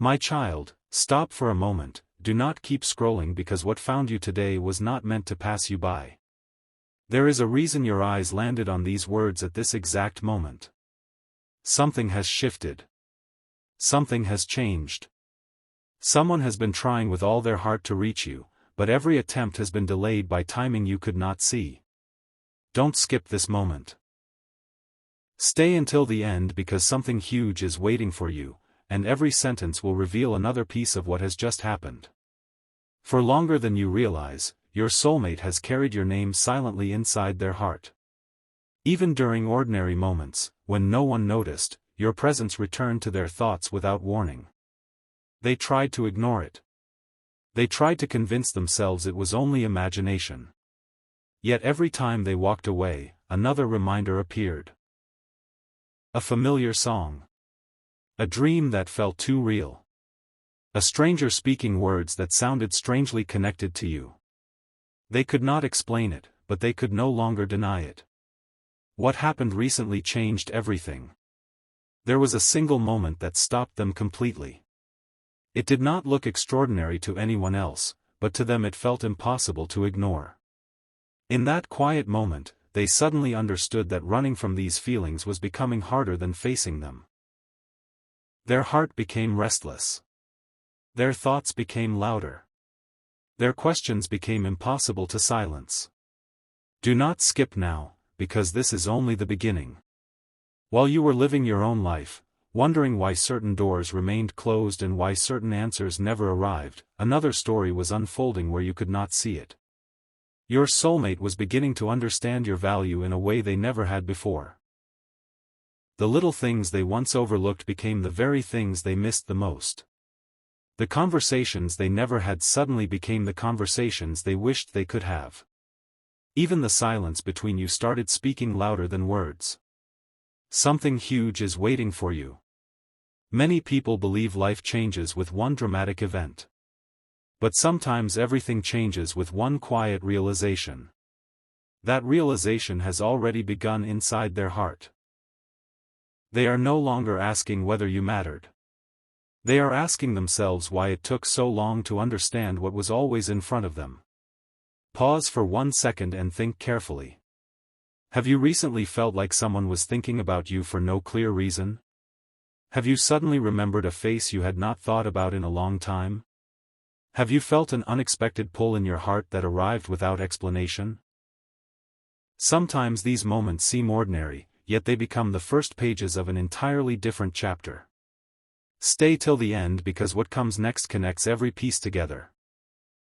My child, stop for a moment, do not keep scrolling because what found you today was not meant to pass you by. There is a reason your eyes landed on these words at this exact moment. Something has shifted. Something has changed. Someone has been trying with all their heart to reach you, but every attempt has been delayed by timing you could not see. Don't skip this moment. Stay until the end because something huge is waiting for you, and every sentence will reveal another piece of what has just happened. For longer than you realize, your soulmate has carried your name silently inside their heart. Even during ordinary moments, when no one noticed, your presence returned to their thoughts without warning. They tried to ignore it. They tried to convince themselves it was only imagination. Yet every time they walked away, another reminder appeared. A familiar song. A dream that felt too real. A stranger speaking words that sounded strangely connected to you. They could not explain it, but they could no longer deny it. What happened recently changed everything. There was a single moment that stopped them completely. It did not look extraordinary to anyone else, but to them it felt impossible to ignore. In that quiet moment, they suddenly understood that running from these feelings was becoming harder than facing them. Their heart became restless. Their thoughts became louder. Their questions became impossible to silence. Do not skip now, because this is only the beginning. While you were living your own life, wondering why certain doors remained closed and why certain answers never arrived, another story was unfolding where you could not see it. Your soulmate was beginning to understand your value in a way they never had before. The little things they once overlooked became the very things they missed the most. The conversations they never had suddenly became the conversations they wished they could have. Even the silence between you started speaking louder than words. Something huge is waiting for you. Many people believe life changes with one dramatic event. But sometimes everything changes with one quiet realization. That realization has already begun inside their heart. They are no longer asking whether you mattered. They are asking themselves why it took so long to understand what was always in front of them. Pause for 1 second and think carefully. Have you recently felt like someone was thinking about you for no clear reason? Have you suddenly remembered a face you had not thought about in a long time? Have you felt an unexpected pull in your heart that arrived without explanation? Sometimes these moments seem ordinary, yet they become the first pages of an entirely different chapter. Stay till the end because what comes next connects every piece together.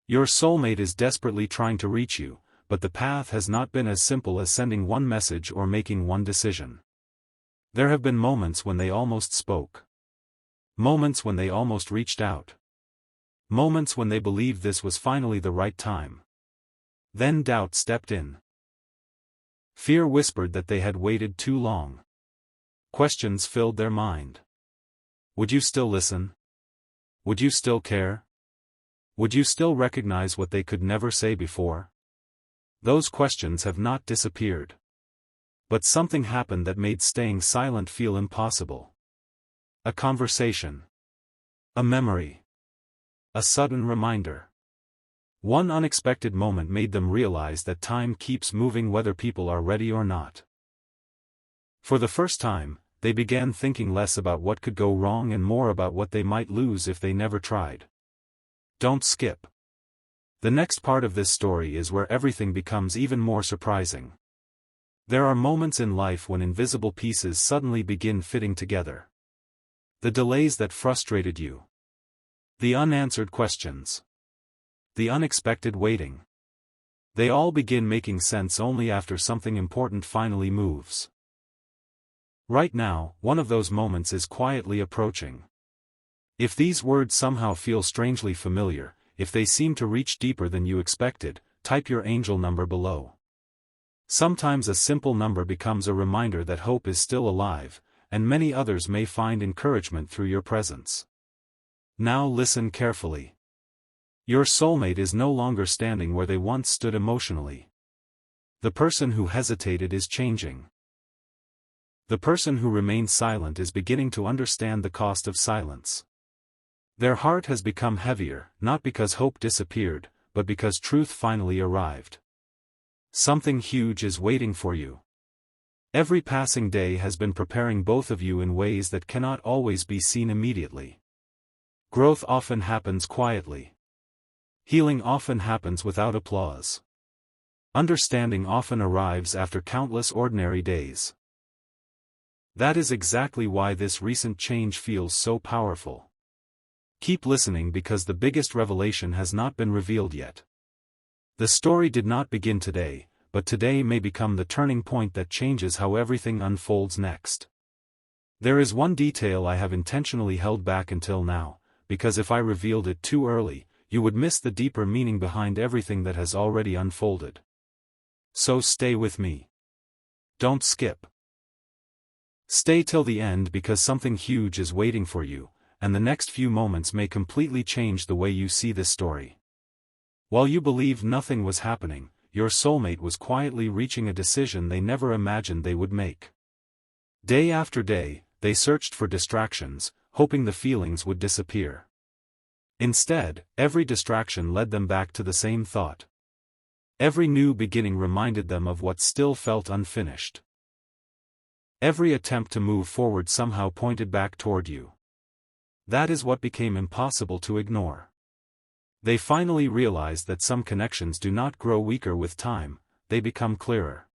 Your soulmate is desperately trying to reach you, but the path has not been as simple as sending one message or making one decision. There have been moments when they almost spoke. Moments when they almost reached out. Moments when they believed this was finally the right time. Then doubt stepped in. Fear whispered that they had waited too long. Questions filled their mind. Would you still listen? Would you still care? Would you still recognize what they could never say before? Those questions have not disappeared. But something happened that made staying silent feel impossible. A conversation. A memory. A sudden reminder. One unexpected moment made them realize that time keeps moving whether people are ready or not. For the first time, they began thinking less about what could go wrong and more about what they might lose if they never tried. Don't skip. The next part of this story is where everything becomes even more surprising. There are moments in life when invisible pieces suddenly begin fitting together. The delays that frustrated you. The unanswered questions. The unexpected waiting. They all begin making sense only after something important finally moves. Right now, one of those moments is quietly approaching. If these words somehow feel strangely familiar, if they seem to reach deeper than you expected, type your angel number below. Sometimes a simple number becomes a reminder that hope is still alive, and many others may find encouragement through your presence. Now listen carefully. Your soulmate is no longer standing where they once stood emotionally. The person who hesitated is changing. The person who remained silent is beginning to understand the cost of silence. Their heart has become heavier, not because hope disappeared, but because truth finally arrived. Something huge is waiting for you. Every passing day has been preparing both of you in ways that cannot always be seen immediately. Growth often happens quietly. Healing often happens without applause. Understanding often arrives after countless ordinary days. That is exactly why this recent change feels so powerful. Keep listening because the biggest revelation has not been revealed yet. The story did not begin today, but today may become the turning point that changes how everything unfolds next. There is one detail I have intentionally held back until now, because if I revealed it too early, you would miss the deeper meaning behind everything that has already unfolded. So stay with me. Don't skip. Stay till the end because something huge is waiting for you, and the next few moments may completely change the way you see this story. While you believed nothing was happening, your soulmate was quietly reaching a decision they never imagined they would make. Day after day, they searched for distractions, hoping the feelings would disappear. Instead, every distraction led them back to the same thought. Every new beginning reminded them of what still felt unfinished. Every attempt to move forward somehow pointed back toward you. That is what became impossible to ignore. They finally realized that some connections do not grow weaker with time, they become clearer.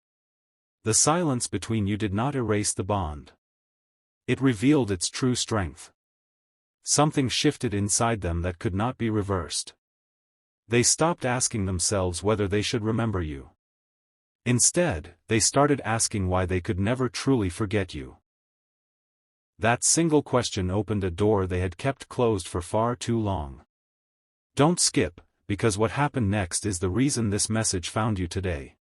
The silence between you did not erase the bond. It revealed its true strength. Something shifted inside them that could not be reversed. They stopped asking themselves whether they should remember you. Instead, they started asking why they could never truly forget you. That single question opened a door they had kept closed for far too long. Don't skip, because what happened next is the reason this message found you today.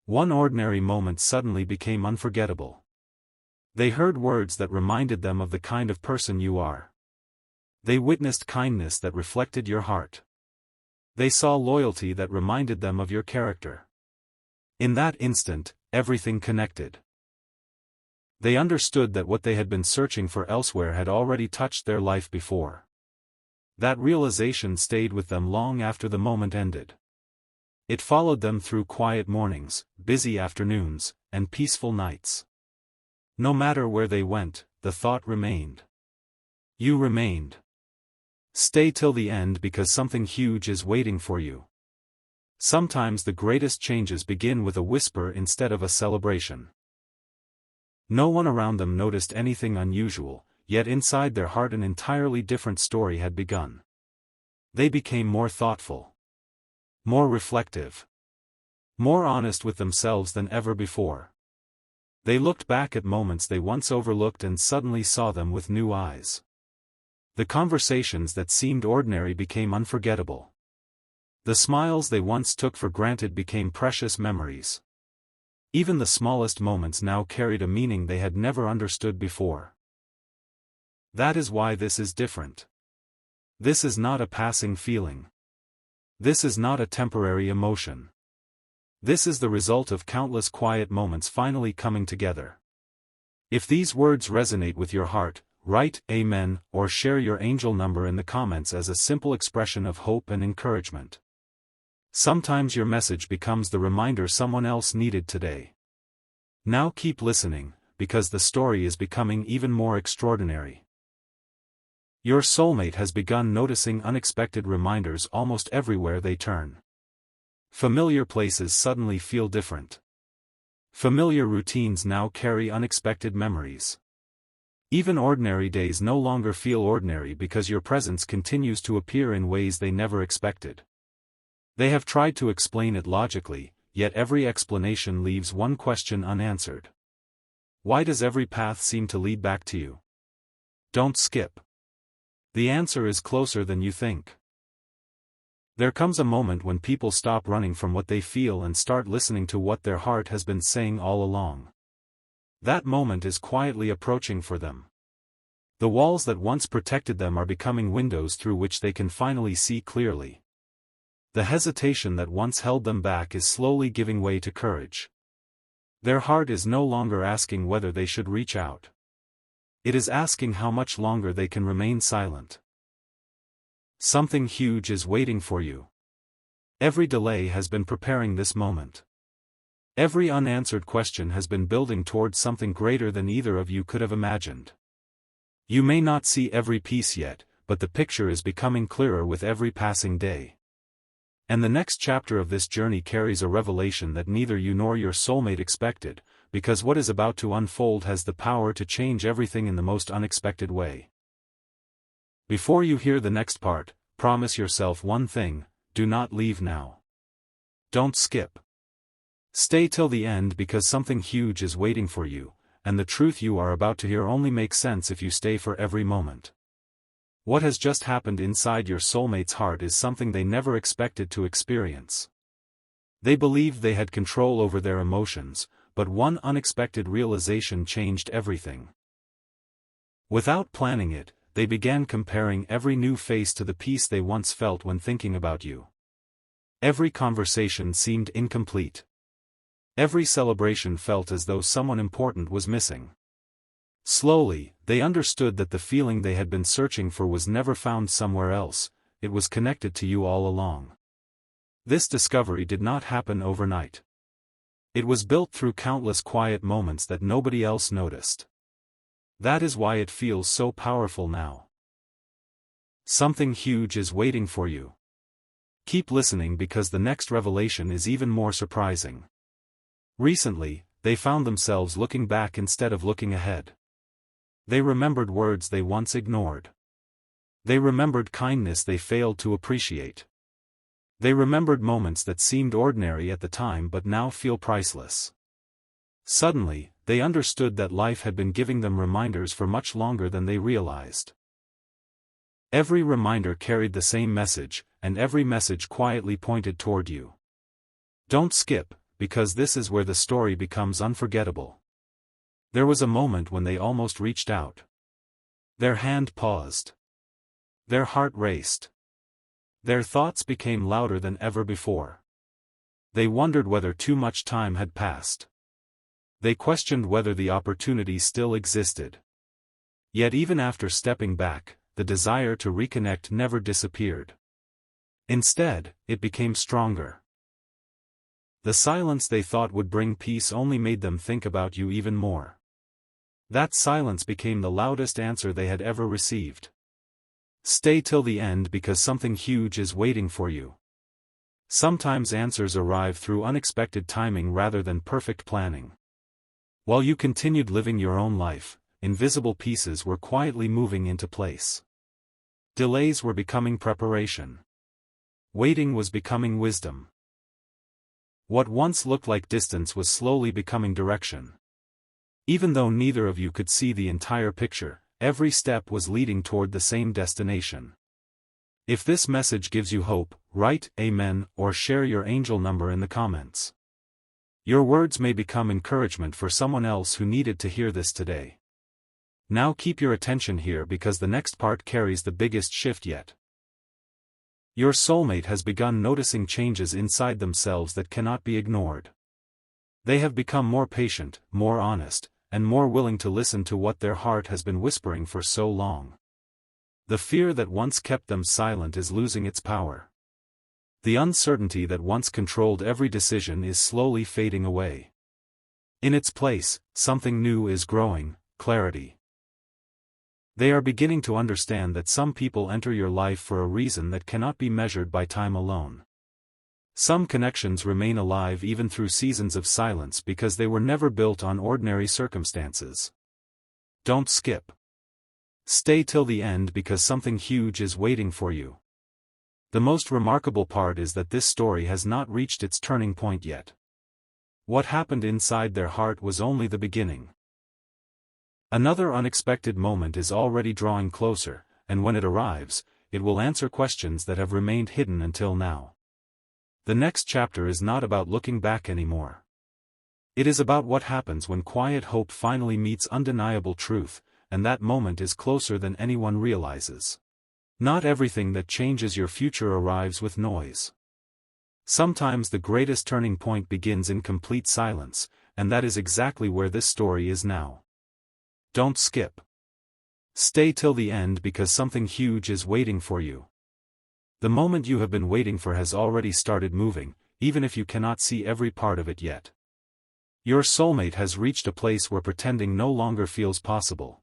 One ordinary moment suddenly became unforgettable. They heard words that reminded them of the kind of person you are. They witnessed kindness that reflected your heart. They saw loyalty that reminded them of your character. In that instant, everything connected. They understood that what they had been searching for elsewhere had already touched their life before. That realization stayed with them long after the moment ended. It followed them through quiet mornings, busy afternoons, and peaceful nights. No matter where they went, the thought remained. You remained. Stay till the end because something huge is waiting for you. Sometimes the greatest changes begin with a whisper instead of a celebration. No one around them noticed anything unusual, yet inside their heart an entirely different story had begun. They became more thoughtful, more reflective, more honest with themselves than ever before. They looked back at moments they once overlooked and suddenly saw them with new eyes. The conversations that seemed ordinary became unforgettable. The smiles they once took for granted became precious memories. Even the smallest moments now carried a meaning they had never understood before. That is why this is different. This is not a passing feeling. This is not a temporary emotion. This is the result of countless quiet moments finally coming together. If these words resonate with your heart, write Amen or share your angel number in the comments as a simple expression of hope and encouragement. Sometimes your message becomes the reminder someone else needed today. Now keep listening, because the story is becoming even more extraordinary. Your soulmate has begun noticing unexpected reminders almost everywhere they turn. Familiar places suddenly feel different. Familiar routines now carry unexpected memories. Even ordinary days no longer feel ordinary because your presence continues to appear in ways they never expected. They have tried to explain it logically, yet every explanation leaves one question unanswered. Why does every path seem to lead back to you? Don't skip. The answer is closer than you think. There comes a moment when people stop running from what they feel and start listening to what their heart has been saying all along. That moment is quietly approaching for them. The walls that once protected them are becoming windows through which they can finally see clearly. The hesitation that once held them back is slowly giving way to courage. Their heart is no longer asking whether they should reach out. It is asking how much longer they can remain silent. Something huge is waiting for you. Every delay has been preparing this moment. Every unanswered question has been building towards something greater than either of you could have imagined. You may not see every piece yet, but the picture is becoming clearer with every passing day. And the next chapter of this journey carries a revelation that neither you nor your soulmate expected, because what is about to unfold has the power to change everything in the most unexpected way. Before you hear the next part, promise yourself one thing: do not leave now. Don't skip. Stay till the end, because something huge is waiting for you, and the truth you are about to hear only makes sense if you stay for every moment. What has just happened inside your soulmate's heart is something they never expected to experience. They believed they had control over their emotions, but one unexpected realization changed everything. Without planning it, they began comparing every new face to the peace they once felt when thinking about you. Every conversation seemed incomplete. Every celebration felt as though someone important was missing. Slowly, they understood that the feeling they had been searching for was never found somewhere else, it was connected to you all along. This discovery did not happen overnight. It was built through countless quiet moments that nobody else noticed. That is why it feels so powerful now. Something huge is waiting for you. Keep listening, because the next revelation is even more surprising. Recently, they found themselves looking back instead of looking ahead. They remembered words they once ignored. They remembered kindness they failed to appreciate. They remembered moments that seemed ordinary at the time but now feel priceless. Suddenly, they understood that life had been giving them reminders for much longer than they realized. Every reminder carried the same message, and every message quietly pointed toward you. Don't skip, because this is where the story becomes unforgettable. There was a moment when they almost reached out. Their hand paused. Their heart raced. Their thoughts became louder than ever before. They wondered whether too much time had passed. They questioned whether the opportunity still existed. Yet even after stepping back, the desire to reconnect never disappeared. Instead, it became stronger. The silence they thought would bring peace only made them think about you even more. That silence became the loudest answer they had ever received. Stay till the end, because something huge is waiting for you. Sometimes answers arrive through unexpected timing rather than perfect planning. While you continued living your own life, invisible pieces were quietly moving into place. Delays were becoming preparation. Waiting was becoming wisdom. What once looked like distance was slowly becoming direction. Even though neither of you could see the entire picture, every step was leading toward the same destination. If this message gives you hope, write Amen or share your angel number in the comments. Your words may become encouragement for someone else who needed to hear this today. Now keep your attention here, because the next part carries the biggest shift yet. Your soulmate has begun noticing changes inside themselves that cannot be ignored. They have become more patient, more honest, and more willing to listen to what their heart has been whispering for so long. The fear that once kept them silent is losing its power. The uncertainty that once controlled every decision is slowly fading away. In its place, something new is growing: clarity. They are beginning to understand that some people enter your life for a reason that cannot be measured by time alone. Some connections remain alive even through seasons of silence because they were never built on ordinary circumstances. Don't skip. Stay till the end, because something huge is waiting for you. The most remarkable part is that this story has not reached its turning point yet. What happened inside their heart was only the beginning. Another unexpected moment is already drawing closer, and when it arrives, it will answer questions that have remained hidden until now. The next chapter is not about looking back anymore. It is about what happens when quiet hope finally meets undeniable truth, and that moment is closer than anyone realizes. Not everything that changes your future arrives with noise. Sometimes the greatest turning point begins in complete silence, and that is exactly where this story is now. Don't skip. Stay till the end, because something huge is waiting for you. The moment you have been waiting for has already started moving, even if you cannot see every part of it yet. Your soulmate has reached a place where pretending no longer feels possible.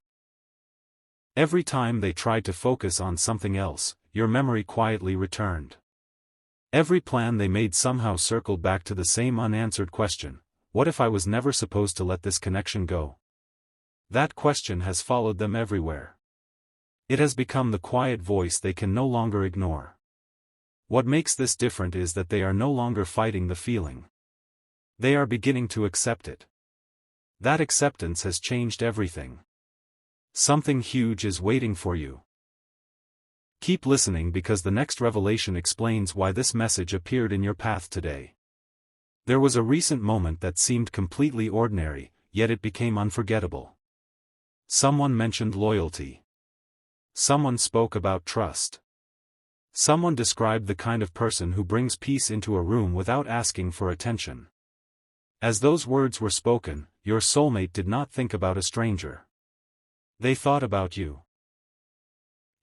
Every time they tried to focus on something else, your memory quietly returned. Every plan they made somehow circled back to the same unanswered question: what if I was never supposed to let this connection go? That question has followed them everywhere. It has become the quiet voice they can no longer ignore. What makes this different is that they are no longer fighting the feeling. They are beginning to accept it. That acceptance has changed everything. Something huge is waiting for you. Keep listening because the next revelation explains why this message appeared in your path today. There was a recent moment that seemed completely ordinary, yet it became unforgettable. Someone mentioned loyalty. Someone spoke about trust. Someone described the kind of person who brings peace into a room without asking for attention. As those words were spoken, your soulmate did not think about a stranger. They thought about you.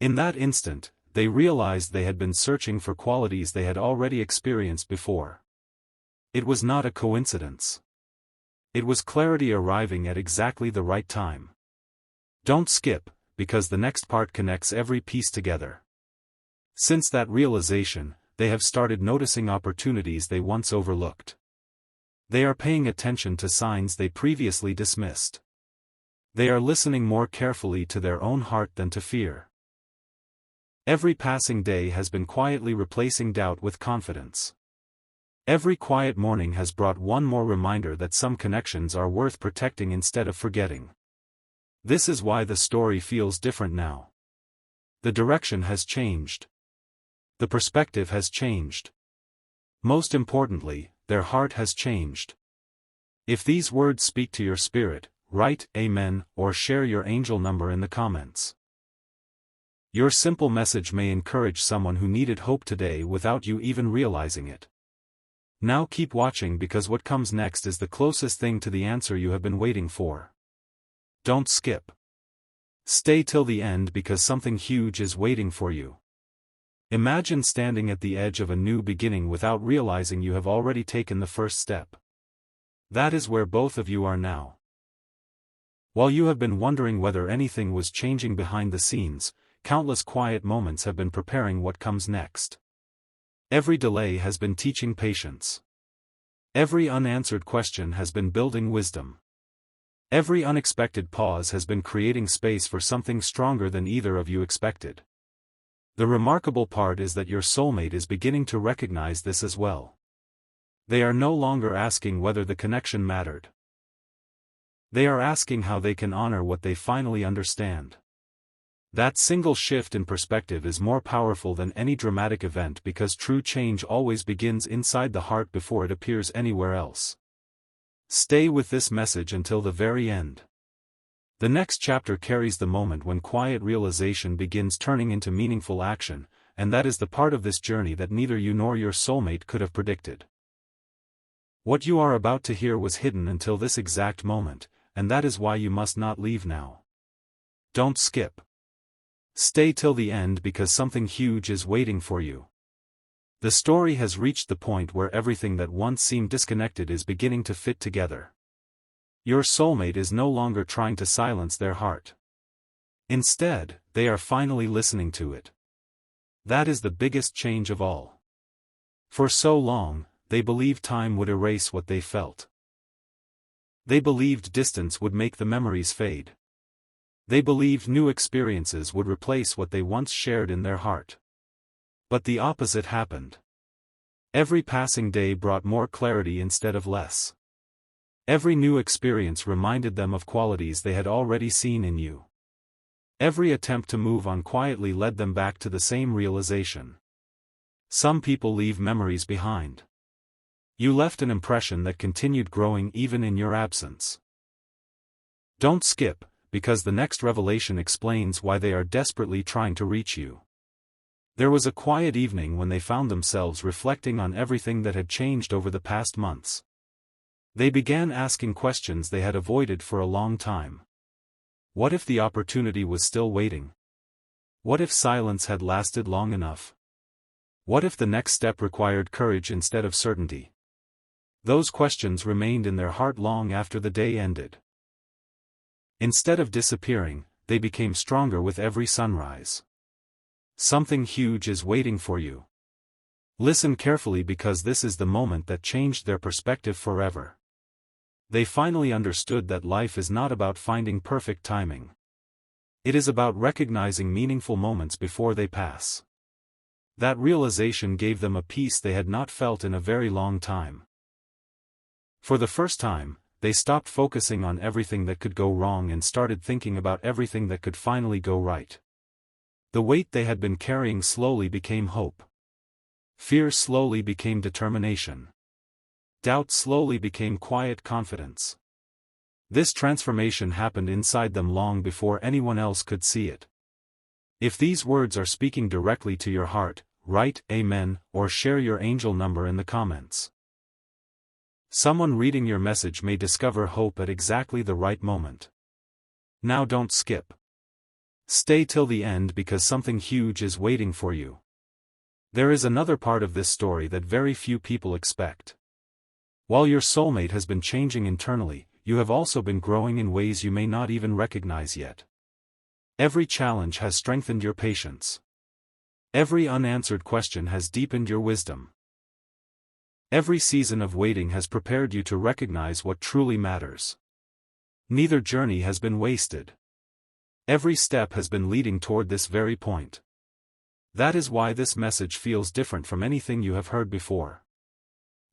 In that instant, they realized they had been searching for qualities they had already experienced before. It was not a coincidence. It was clarity arriving at exactly the right time. Don't skip, because the next part connects every piece together. Since that realization, they have started noticing opportunities they once overlooked. They are paying attention to signs they previously dismissed. They are listening more carefully to their own heart than to fear. Every passing day has been quietly replacing doubt with confidence. Every quiet morning has brought one more reminder that some connections are worth protecting instead of forgetting. This is why the story feels different now. The direction has changed. The perspective has changed. Most importantly, their heart has changed. If these words speak to your spirit, write Amen or share your angel number in the comments. Your simple message may encourage someone who needed hope today without you even realizing it. Now keep watching because what comes next is the closest thing to the answer you have been waiting for. Don't skip. Stay till the end because something huge is waiting for you. Imagine standing at the edge of a new beginning without realizing you have already taken the first step. That is where both of you are now. While you have been wondering whether anything was changing behind the scenes, countless quiet moments have been preparing what comes next. Every delay has been teaching patience. Every unanswered question has been building wisdom. Every unexpected pause has been creating space for something stronger than either of you expected. The remarkable part is that your soulmate is beginning to recognize this as well. They are no longer asking whether the connection mattered. They are asking how they can honor what they finally understand. That single shift in perspective is more powerful than any dramatic event because true change always begins inside the heart before it appears anywhere else. Stay with this message until the very end. The next chapter carries the moment when quiet realization begins turning into meaningful action, and that is the part of this journey that neither you nor your soulmate could have predicted. What you are about to hear was hidden until this exact moment, and that is why you must not leave now. Don't skip. Stay till the end because something huge is waiting for you. The story has reached the point where everything that once seemed disconnected is beginning to fit together. Your soulmate is no longer trying to silence their heart. Instead, they are finally listening to it. That is the biggest change of all. For so long, they believed time would erase what they felt. They believed distance would make the memories fade. They believed new experiences would replace what they once shared in their heart. But the opposite happened. Every passing day brought more clarity instead of less. Every new experience reminded them of qualities they had already seen in you. Every attempt to move on quietly led them back to the same realization. Some people leave memories behind. You left an impression that continued growing even in your absence. Don't skip, because the next revelation explains why they are desperately trying to reach you. There was a quiet evening when they found themselves reflecting on everything that had changed over the past months. They began asking questions they had avoided for a long time. What if the opportunity was still waiting? What if silence had lasted long enough? What if the next step required courage instead of certainty? Those questions remained in their heart long after the day ended. Instead of disappearing, they became stronger with every sunrise. Something huge is waiting for you. Listen carefully because this is the moment that changed their perspective forever. They finally understood that life is not about finding perfect timing. It is about recognizing meaningful moments before they pass. That realization gave them a peace they had not felt in a very long time. For the first time, they stopped focusing on everything that could go wrong and started thinking about everything that could finally go right. The weight they had been carrying slowly became hope. Fear slowly became determination. Doubt slowly became quiet confidence. This transformation happened inside them long before anyone else could see it. If these words are speaking directly to your heart, write Amen or share your angel number in the comments. Someone reading your message may discover hope at exactly the right moment. Now don't skip. Stay till the end because something huge is waiting for you. There is another part of this story that very few people expect. While your soulmate has been changing internally, you have also been growing in ways you may not even recognize yet. Every challenge has strengthened your patience. Every unanswered question has deepened your wisdom. Every season of waiting has prepared you to recognize what truly matters. Neither journey has been wasted. Every step has been leading toward this very point. That is why this message feels different from anything you have heard before.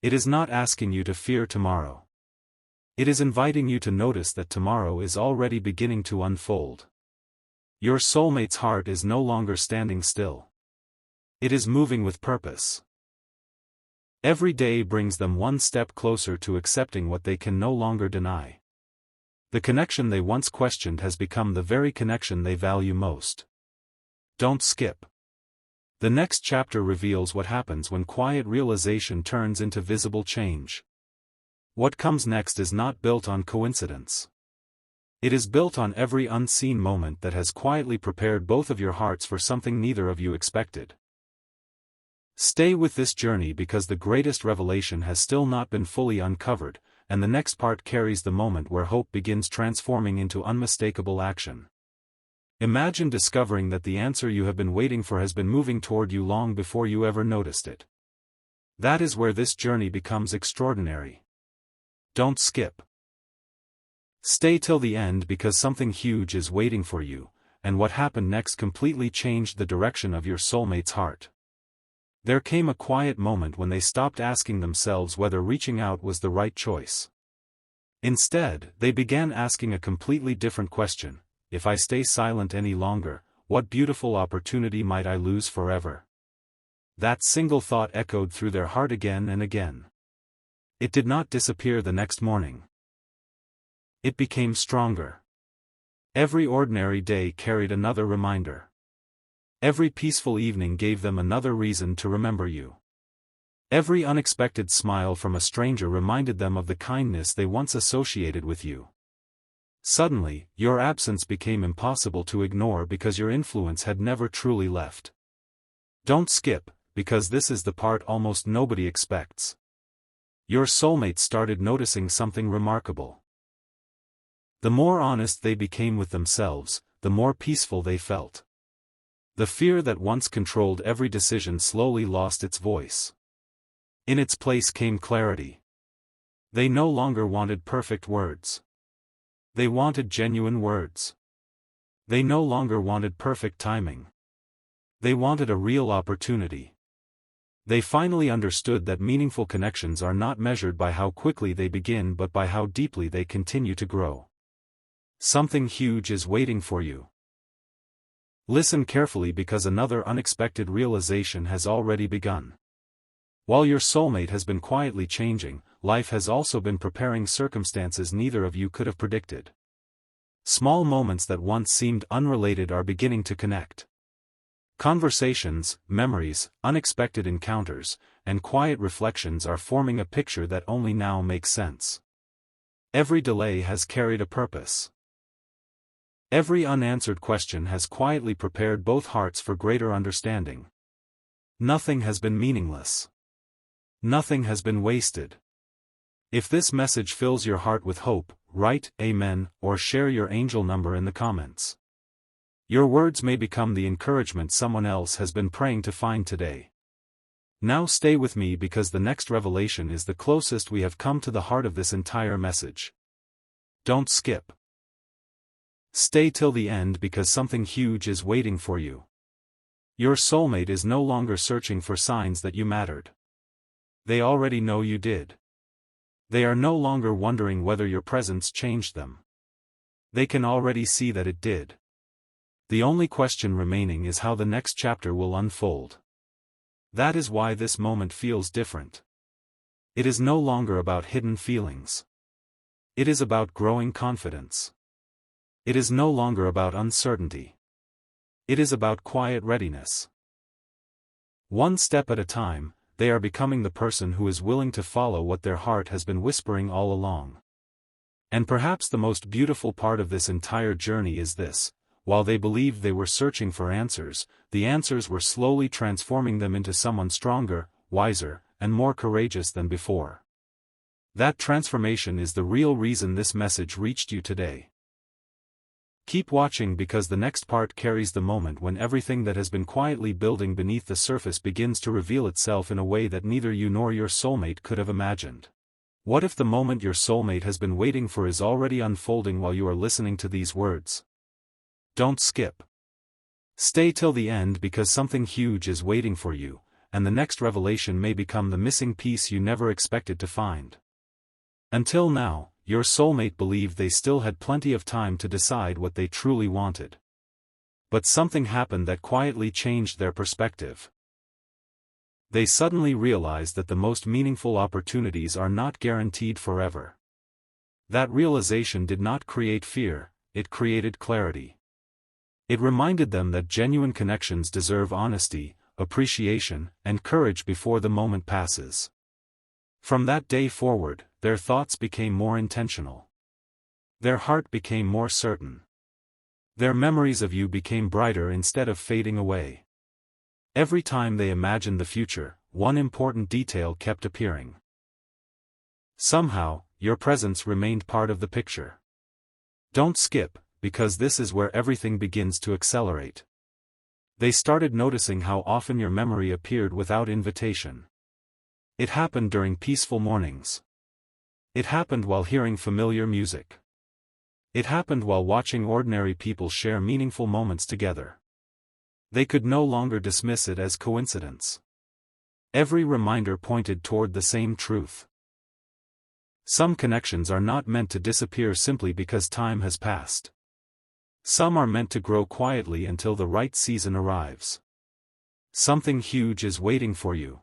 It is not asking you to fear tomorrow. It is inviting you to notice that tomorrow is already beginning to unfold. Your soulmate's heart is no longer standing still. It is moving with purpose. Every day brings them one step closer to accepting what they can no longer deny. The connection they once questioned has become the very connection they value most. Don't skip. The next chapter reveals what happens when quiet realization turns into visible change. What comes next is not built on coincidence. It is built on every unseen moment that has quietly prepared both of your hearts for something neither of you expected. Stay with this journey because the greatest revelation has still not been fully uncovered, and the next part carries the moment where hope begins transforming into unmistakable action. Imagine discovering that the answer you have been waiting for has been moving toward you long before you ever noticed it. That is where this journey becomes extraordinary. Don't skip. Stay till the end because something huge is waiting for you, and what happened next completely changed the direction of your soulmate's heart. There came a quiet moment when they stopped asking themselves whether reaching out was the right choice. Instead, they began asking a completely different question: if I stay silent any longer, what beautiful opportunity might I lose forever? That single thought echoed through their heart again and again. It did not disappear the next morning. It became stronger. Every ordinary day carried another reminder. Every peaceful evening gave them another reason to remember you. Every unexpected smile from a stranger reminded them of the kindness they once associated with you. Suddenly, your absence became impossible to ignore because your influence had never truly left. Don't skip, because this is the part almost nobody expects. Your soulmate started noticing something remarkable. The more honest they became with themselves, the more peaceful they felt. The fear that once controlled every decision slowly lost its voice. In its place came clarity. They no longer wanted perfect words. They wanted genuine words. They no longer wanted perfect timing. They wanted a real opportunity. They finally understood that meaningful connections are not measured by how quickly they begin but by how deeply they continue to grow. Something huge is waiting for you. Listen carefully because another unexpected realization has already begun. While your soulmate has been quietly changing, life has also been preparing circumstances neither of you could have predicted. Small moments that once seemed unrelated are beginning to connect. Conversations, memories, unexpected encounters, and quiet reflections are forming a picture that only now makes sense. Every delay has carried a purpose. Every unanswered question has quietly prepared both hearts for greater understanding. Nothing has been meaningless. Nothing has been wasted. If this message fills your heart with hope, write Amen or share your angel number in the comments. Your words may become the encouragement someone else has been praying to find today. Now stay with me because the next revelation is the closest we have come to the heart of this entire message. Don't skip. Stay till the end because something huge is waiting for you. Your soulmate is no longer searching for signs that you mattered. They already know you did. They are no longer wondering whether your presence changed them. They can already see that it did. The only question remaining is how the next chapter will unfold. That is why this moment feels different. It is no longer about hidden feelings. It is about growing confidence. It is no longer about uncertainty. It is about quiet readiness. One step at a time, they are becoming the person who is willing to follow what their heart has been whispering all along. And perhaps the most beautiful part of this entire journey is this: while they believed they were searching for answers, the answers were slowly transforming them into someone stronger, wiser, and more courageous than before. That transformation is the real reason this message reached you today. Keep watching because the next part carries the moment when everything that has been quietly building beneath the surface begins to reveal itself in a way that neither you nor your soulmate could have imagined. What if the moment your soulmate has been waiting for is already unfolding while you are listening to these words? Don't skip. Stay till the end because something huge is waiting for you, and the next revelation may become the missing piece you never expected to find. Until now, your soulmate believed they still had plenty of time to decide what they truly wanted. But something happened that quietly changed their perspective. They suddenly realized that the most meaningful opportunities are not guaranteed forever. That realization did not create fear, it created clarity. It reminded them that genuine connections deserve honesty, appreciation, and courage before the moment passes. From that day forward, their thoughts became more intentional. Their heart became more certain. Their memories of you became brighter instead of fading away. Every time they imagined the future, one important detail kept appearing. Somehow, your presence remained part of the picture. Don't skip, because this is where everything begins to accelerate. They started noticing how often your memory appeared without invitation. It happened during peaceful mornings. It happened while hearing familiar music. It happened while watching ordinary people share meaningful moments together. They could no longer dismiss it as coincidence. Every reminder pointed toward the same truth. Some connections are not meant to disappear simply because time has passed. Some are meant to grow quietly until the right season arrives. Something huge is waiting for you.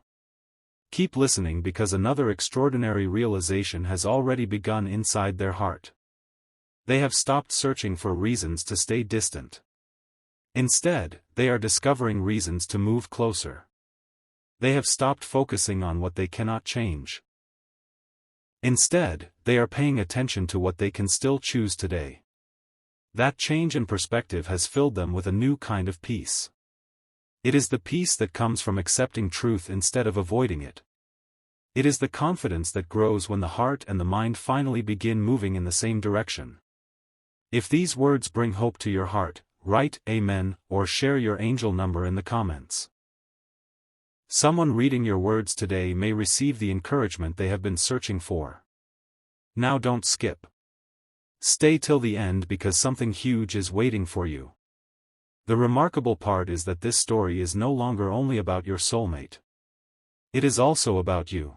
Keep listening because another extraordinary realization has already begun inside their heart. They have stopped searching for reasons to stay distant. Instead, they are discovering reasons to move closer. They have stopped focusing on what they cannot change. Instead, they are paying attention to what they can still choose today. That change in perspective has filled them with a new kind of peace. It is the peace that comes from accepting truth instead of avoiding it. It is the confidence that grows when the heart and the mind finally begin moving in the same direction. If these words bring hope to your heart, write Amen or share your angel number in the comments. Someone reading your words today may receive the encouragement they have been searching for. Now don't skip. Stay till the end because something huge is waiting for you. The remarkable part is that this story is no longer only about your soulmate. It is also about you.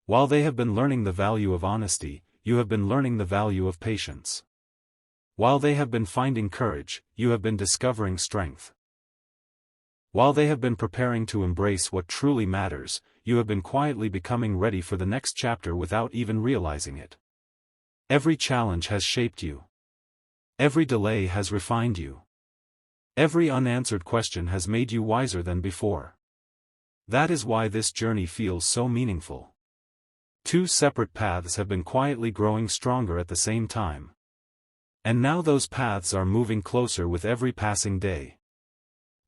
While they have been learning the value of honesty, you have been learning the value of patience. While they have been finding courage, you have been discovering strength. While they have been preparing to embrace what truly matters, you have been quietly becoming ready for the next chapter without even realizing it. Every challenge has shaped you. Every delay has refined you. Every unanswered question has made you wiser than before. That is why this journey feels so meaningful. Two separate paths have been quietly growing stronger at the same time. And now those paths are moving closer with every passing day.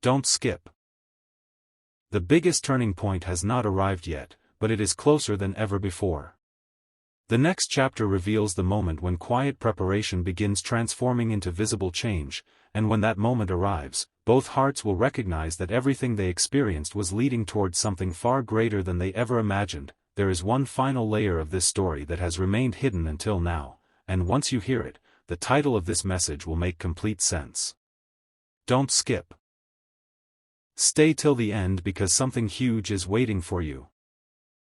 Don't skip. The biggest turning point has not arrived yet, but it is closer than ever before. The next chapter reveals the moment when quiet preparation begins transforming into visible change, and when that moment arrives, both hearts will recognize that everything they experienced was leading towards something far greater than they ever imagined. There is one final layer of this story that has remained hidden until now, and once you hear it, the title of this message will make complete sense. Don't skip. Stay till the end because something huge is waiting for you.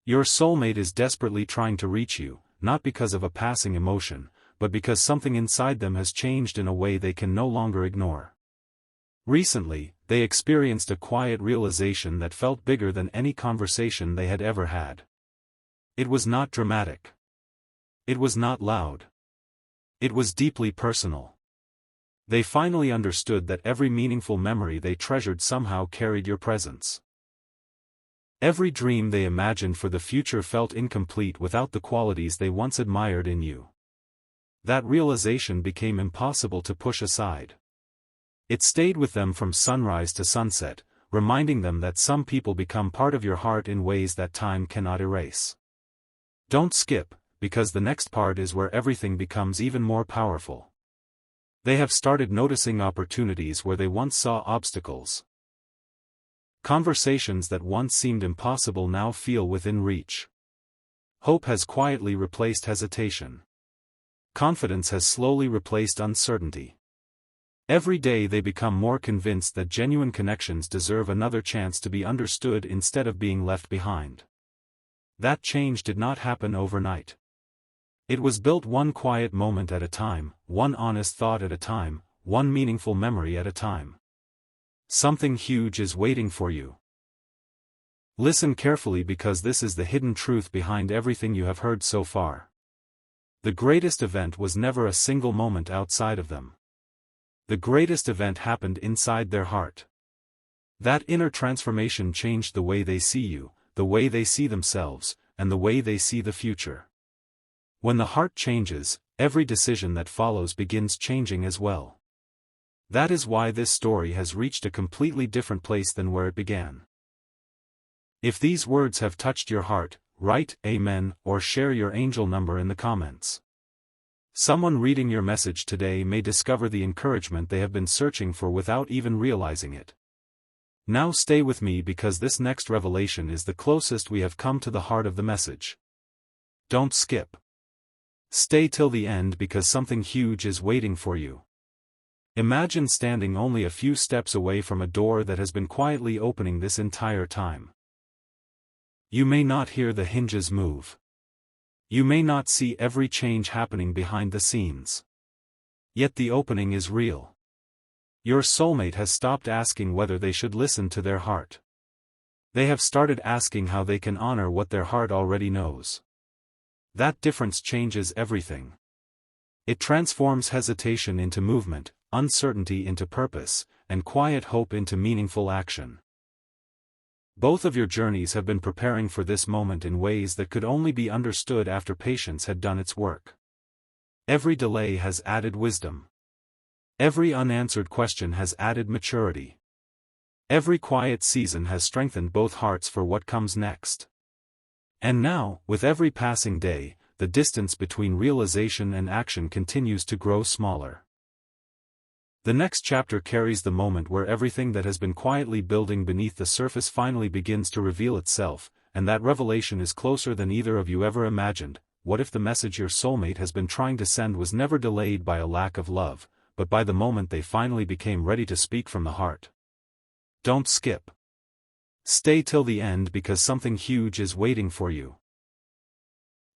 Your soulmate is desperately trying to reach you, not because of a passing emotion, but because something inside them has changed in a way they can no longer ignore. Recently, they experienced a quiet realization that felt bigger than any conversation they had ever had. It was not dramatic. It was not loud. It was deeply personal. They finally understood that every meaningful memory they treasured somehow carried your presence. Every dream they imagined for the future felt incomplete without the qualities they once admired in you. That realization became impossible to push aside. It stayed with them from sunrise to sunset, reminding them that some people become part of your heart in ways that time cannot erase. Don't skip, because the next part is where everything becomes even more powerful. They have started noticing opportunities where they once saw obstacles. Conversations that once seemed impossible now feel within reach. Hope has quietly replaced hesitation. Confidence has slowly replaced uncertainty. Every day they become more convinced that genuine connections deserve another chance to be understood instead of being left behind. That change did not happen overnight. It was built one quiet moment at a time, one honest thought at a time, one meaningful memory at a time. Something huge is waiting for you. Listen carefully because this is the hidden truth behind everything you have heard so far. The greatest event was never a single moment outside of them. The greatest event happened inside their heart. That inner transformation changed the way they see you, the way they see themselves, and the way they see the future. When the heart changes, every decision that follows begins changing as well. That is why this story has reached a completely different place than where it began. If these words have touched your heart, write Amen or share your angel number in the comments. Someone reading your message today may discover the encouragement they have been searching for without even realizing it. Now stay with me because this next revelation is the closest we have come to the heart of the message. Don't skip. Stay till the end because something huge is waiting for you. Imagine standing only a few steps away from a door that has been quietly opening this entire time. You may not hear the hinges move. You may not see every change happening behind the scenes. Yet the opening is real. Your soulmate has stopped asking whether they should listen to their heart. They have started asking how they can honor what their heart already knows. That difference changes everything. It transforms hesitation into movement, uncertainty into purpose, and quiet hope into meaningful action. Both of your journeys have been preparing for this moment in ways that could only be understood after patience had done its work. Every delay has added wisdom. Every unanswered question has added maturity. Every quiet season has strengthened both hearts for what comes next. And now, with every passing day, the distance between realization and action continues to grow smaller. The next chapter carries the moment where everything that has been quietly building beneath the surface finally begins to reveal itself, and that revelation is closer than either of you ever imagined. What if the message your soulmate has been trying to send was never delayed by a lack of love, but by the moment they finally became ready to speak from the heart? Don't skip. Stay till the end because something huge is waiting for you.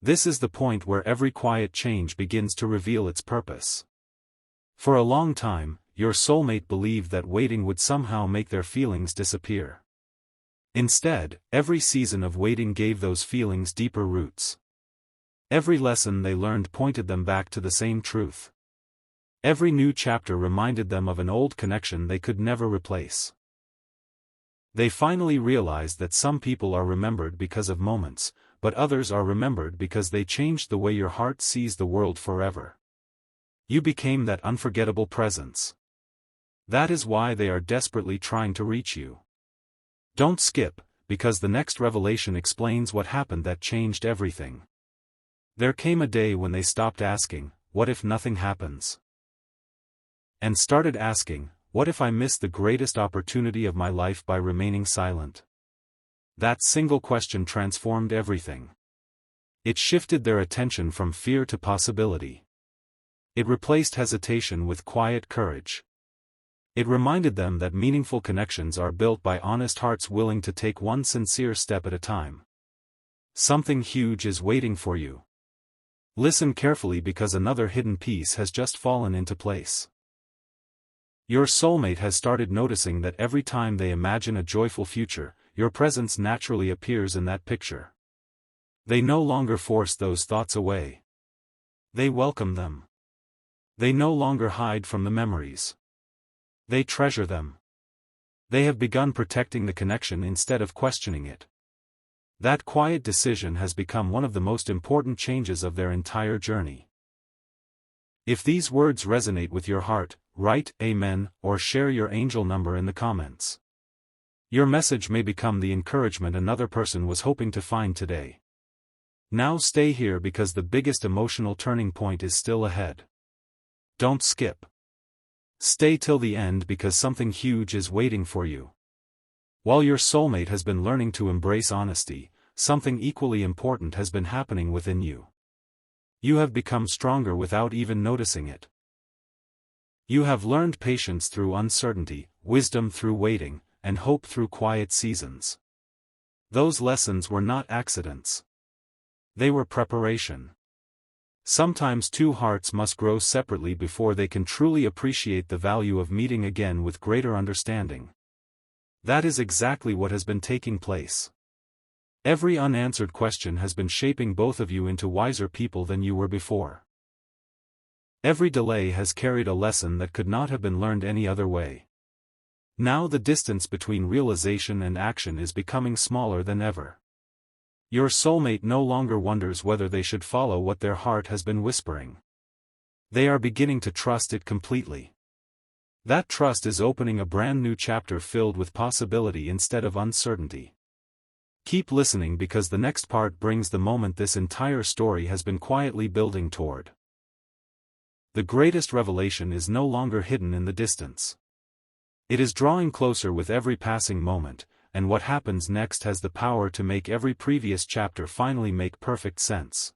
This is the point where every quiet change begins to reveal its purpose. For a long time, your soulmate believed that waiting would somehow make their feelings disappear. Instead, every season of waiting gave those feelings deeper roots. Every lesson they learned pointed them back to the same truth. Every new chapter reminded them of an old connection they could never replace. They finally realized that some people are remembered because of moments, but others are remembered because they changed the way your heart sees the world forever. You became that unforgettable presence. That is why they are desperately trying to reach you. Don't skip, because the next revelation explains what happened that changed everything. There came a day when they stopped asking, "What if nothing happens?" and started asking, "What if I miss the greatest opportunity of my life by remaining silent?" That single question transformed everything. It shifted their attention from fear to possibility. It replaced hesitation with quiet courage. It reminded them that meaningful connections are built by honest hearts willing to take one sincere step at a time. Something huge is waiting for you. Listen carefully because another hidden piece has just fallen into place. Your soulmate has started noticing that every time they imagine a joyful future, your presence naturally appears in that picture. They no longer force those thoughts away. They welcome them. They no longer hide from the memories. They treasure them. They have begun protecting the connection instead of questioning it. That quiet decision has become one of the most important changes of their entire journey. If these words resonate with your heart, write Amen or share your angel number in the comments. Your message may become the encouragement another person was hoping to find today. Now stay here because the biggest emotional turning point is still ahead. Don't skip. Stay till the end because something huge is waiting for you. While your soulmate has been learning to embrace honesty, something equally important has been happening within you. You have become stronger without even noticing it. You have learned patience through uncertainty, wisdom through waiting, and hope through quiet seasons. Those lessons were not accidents. They were preparation. Sometimes two hearts must grow separately before they can truly appreciate the value of meeting again with greater understanding. That is exactly what has been taking place. Every unanswered question has been shaping both of you into wiser people than you were before. Every delay has carried a lesson that could not have been learned any other way. Now the distance between realization and action is becoming smaller than ever. Your soulmate no longer wonders whether they should follow what their heart has been whispering. They are beginning to trust it completely. That trust is opening a brand new chapter filled with possibility instead of uncertainty. Keep listening because the next part brings the moment this entire story has been quietly building toward. The greatest revelation is no longer hidden in the distance. It is drawing closer with every passing moment, and what happens next has the power to make every previous chapter finally make perfect sense.